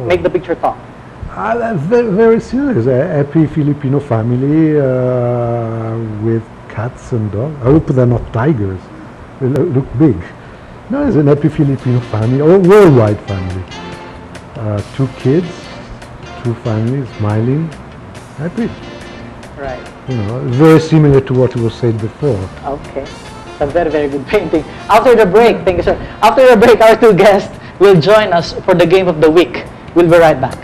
Make the picture talk. Very, very serious. A happy Filipino family with cats and dogs. I hope they're not tigers. They look big. No, it's a happy Filipino family, or worldwide family. 2 kids, 2 families, smiling, happy. Right. You know, very similar to what was said before. Okay. It's a very, very good painting. After the break, thank you, sir. After the break, our 2 guests will join us for the game of the week. We'll be right back.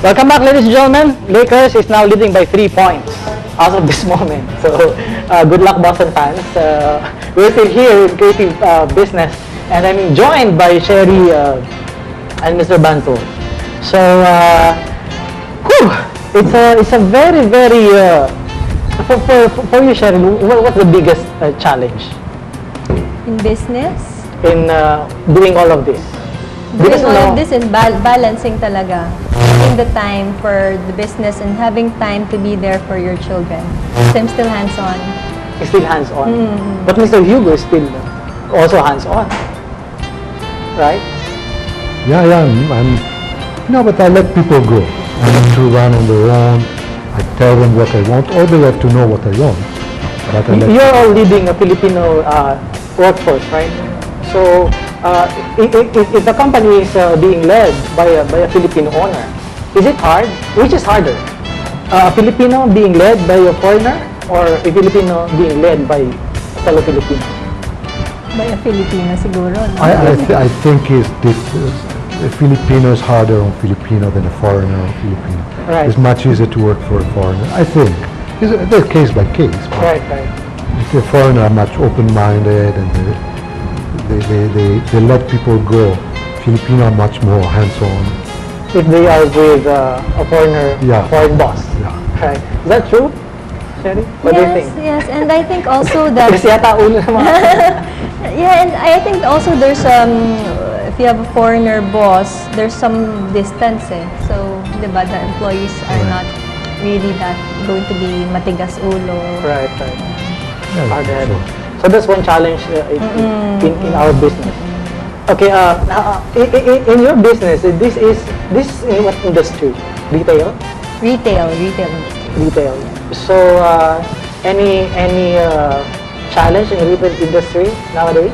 Welcome back, ladies and gentlemen. Lakers is now leading by 3 points as of this moment. So, good luck, Boston fans. We're still here in creative business, and I'm joined by Sherrie and Mr. Bunzl. So, it's a very, very for you, Sherrie. What's the biggest challenge in business? In doing all of this? Doing all of this and balancing talaga. Having the time for the business and having time to be there for your children. So I'm still hands-on. You're still hands-on? But Mr. Hugo is still also hands-on, right? Yeah, but I let people go. I have to run on their own. I tell them what I want, or they have to know what I want. But You're all leading a Filipino workforce, right? So, if the company is being led by a Filipino owner, is it hard? Which is harder? A Filipino being led by a foreigner, or a Filipino being led by a fellow Filipino? By a Filipino, siguro. No? I think a Filipino is harder on Filipino than a foreigner on Filipino. Right. It's much easier to work for a foreigner, I think. It's case by case. Right. If a foreigner are much open-minded and they let people go. Filipino are much more hands-on. If they are with a foreigner, foreign boss. Yeah. Right. Is that true, Sherrie? What do you think? Yes, and I think also that... Yeah, and I think also there's if you have a foreigner boss, there's some distance eh. So, diba, the employees are not really that going to be matigas ulo. Right. Hard-headed. So that's one challenge in our business. Okay, in your business, this is in what industry? Retail? Retail industry. Retail. So any challenge in the retail industry nowadays?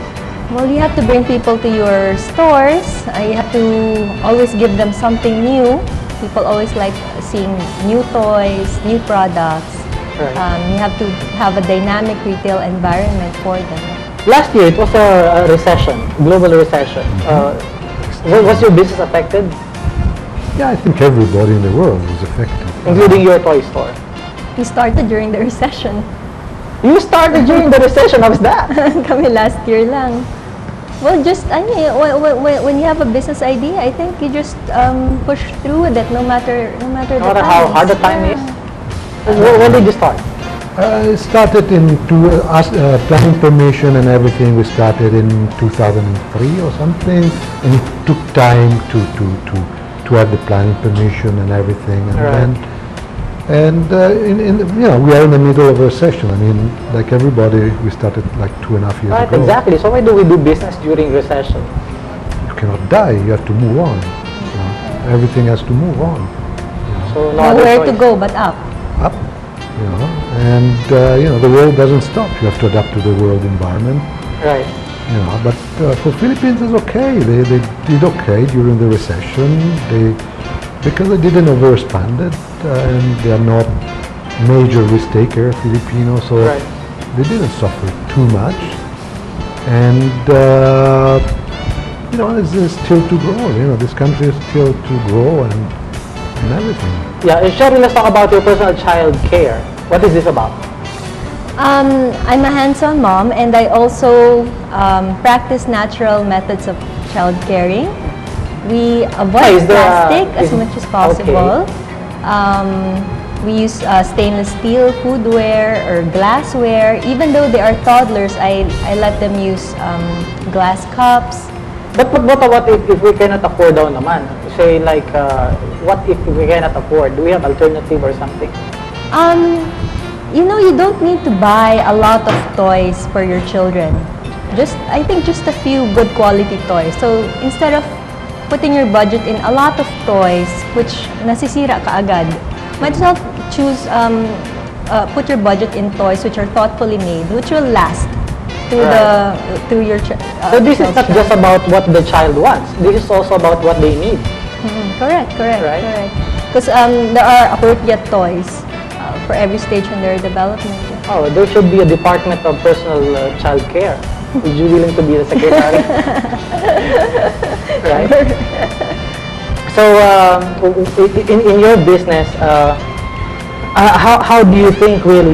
Well, you have to bring people to your stores. You have to always give them something new. People always like seeing new toys, new products. Right. You have to have a dynamic retail environment for them. Last year, it was a recession, global recession. Was your business affected? Yeah, I think everybody in the world was affected. Including your toy store? We started during the recession. You started during the recession? How was that? Kami last year lang. Well, just, when you have a business idea, I think you just push through with it no matter how hard the time is? When did you start? I started planning permission and everything. We started in 2003 or something, and it took time to have the planning permission and everything. And then, we are in the middle of a recession. I mean, like everybody, we started like 2.5 years ago. Exactly. So why do we do business during recession? You cannot die. You have to move on. Everything has to move on. So nowhere to go but up. Up. And the world doesn't stop. You have to adapt to the world environment. Right. But for Philippines, it's okay. They did okay during the recession. Because they didn't overspend it, and they are not major risk taker Filipinos, so they didn't suffer too much. And you know, it's still to grow. You know, this country is still to grow and everything. Yeah, Sherrie, let's talk about your personal child care. What is this about? I'm a hands-on mom, and I also practice natural methods of child caring. We avoid plastic as much as possible. Okay. We use stainless steel foodware or glassware. Even though they are toddlers, I let them use glass cups. But what if we cannot afford daw naman? Say like, what if we cannot afford? Do we have alternative or something? You know, you don't need to buy a lot of toys for your children. I think just a few good quality toys. So instead of putting your budget in a lot of toys, which nasisira ka agad, might as well choose, put your budget in toys which are thoughtfully made, which will last through your so this is not just about what the child wants. This is also about what they need. Correct. Right? Because there are appropriate toys for every stage in their development. Oh, there should be a department of personal child care. Would you willing to be the secretary? Right? So, in your business, how do you think will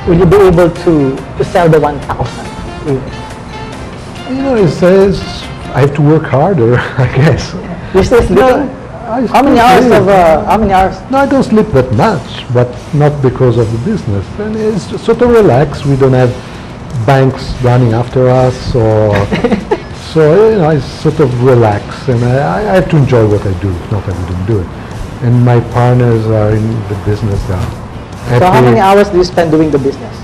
you be able to sell the 1,000? You know, it says I have to work harder, I guess. You still sleeping? How many hours? No, I don't sleep that much, but not because of the business. And it's sort of relaxed. We don't have banks running after us, or so you know, I sort of relax, and I have to enjoy what I do. If not, I wouldn't do it. And my partners are in the business now. So how many hours do you spend doing the business?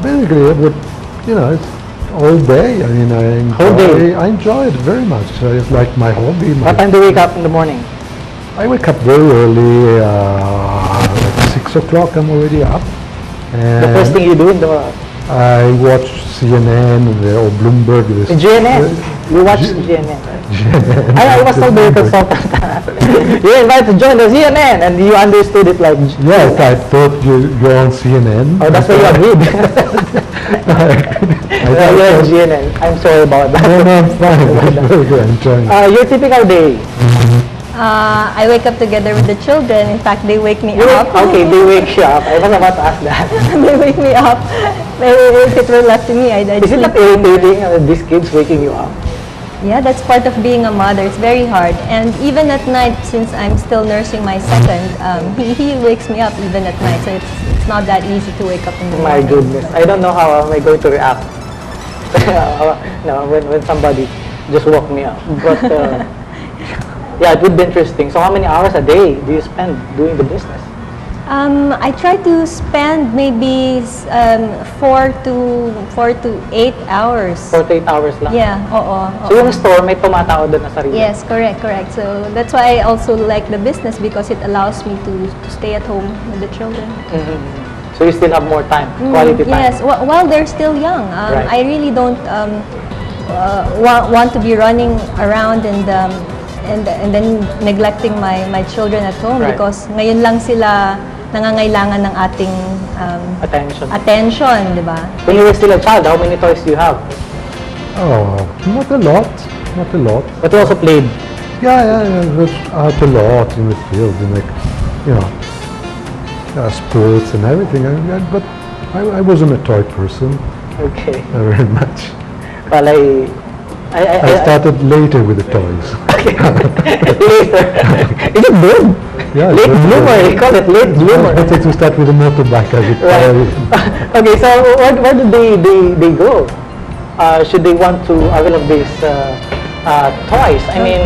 Basically, you know, it's all day. I mean, I enjoy it very much. It's like my hobby. What time do you wake up in the morning? I wake up very early, like 6 o'clock. I'm already up. And The first thing you do in the I watch CNN or Bloomberg. GNN. You watch GNN, right? CNN. I was told you're a consultant. You're invited to join the CNN, and you understood it like. Yes, I thought you're on CNN. Oh, that's why you agreed. You're on GNN. I'm sorry about that. No, I'm fine. Very good. I'm trying. Your typical day. I wake up together with the children. In fact, they wake me up. Okay, they wake you up. I was about to ask that. They wake me up. If it were left to me, I'd Is it sleep. not irritating these kids waking you up? Yeah, that's part of being a mother. It's very hard. And even at night, since I'm still nursing my second, he wakes me up even at night. So it's not that easy to wake up in the My morning. goodness. I don't know how am I going to react no, when somebody just woke me up. But yeah, it would be interesting. So how many hours a day do you spend doing the business? I try to spend maybe 4 to 8 hours. 4 to 8 hours lang? Yeah, oo. So yung store, may tumatao doon na sarili? Yes, correct. So that's why I also like the business, because it allows me to stay at home with the children. So you still have more time, quality time? Yes, while they're still young. Right. I really don't want to be running around and then neglecting my children at home, Right. because ngayon lang sila nangangailangan ng ating attention, di ba? When you were still a child, how many toys do you have? Oh, not a lot. But you also played? Yeah, out a lot in the field, in like, you know, sports and everything. But I wasn't a toy person. Okay. Very much. Well, I started later with the toys. Okay. Later. Is it good? Yeah, Late bloomer, you call it late bloomer. I think to start with a motorbike as a Right. Okay, so where do they go? Should they want to avail of these toys? I mean,